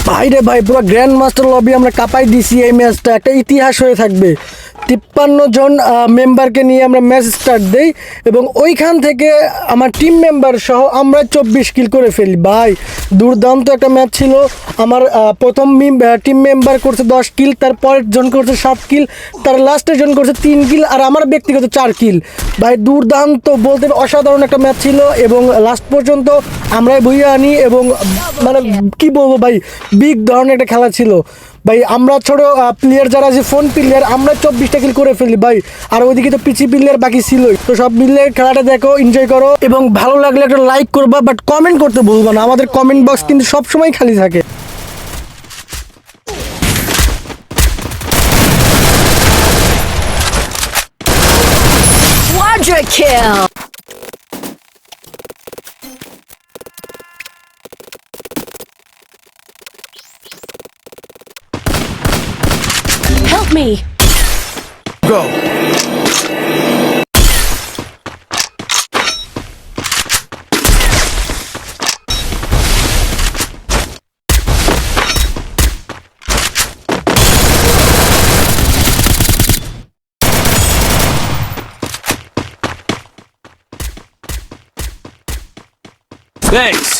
ভাই রে ভাই, পুরো গ্র্যান্ড মাস্টার লবি আমরা কাঁপাই দিছি। এই ম্যাচটা একটা ইতিহাস হয়ে থাকবে। 53 জন মেম্বারকে নিয়ে আমরা ম্যাচ স্টার্ট দেই এবং ওইখান থেকে আমার টিম মেম্বার সহ আমরা 24 কিল করে ফেলি। ভাই দুর্দান্ত একটা ম্যাচ ছিল। আমার প্রথম টিম মেম্বার করছে 10 কিল, তার পরের জন করছে 7 কিল, তার লাস্টের জন করছে 3 কিল, আর আমার ব্যক্তিগত 4 কিল। ভাই দুর্দান্ত বলতে অসাধারণ একটা ম্যাচ ছিল এবং লাস্ট পর্যন্ত আমরাই বইয়ে আনি এবং মানে কি বলবো ভাই, বিগ ধরনের একটা খেলা ছিল ভাই। আমরা ছোট প্লেয়ার যারা আছে, ফোন প্লেয়ার, আমরা 24টা কিল করে ফেলি ভাই। আর ওইদিকে তো পিচি প্লেয়ার বাকি ছিলই। তো সব মিলে খেলাটা দেখো, এনজয় করো এবং ভালো লাগলে একটা লাইক করবা, বাট কমেন্ট করতে ভুলবা না। আমাদের কমেন্ট বক্স কিন্তু সবসময় খালি থাকে। Quadra kill! Help me! Go. Thanks.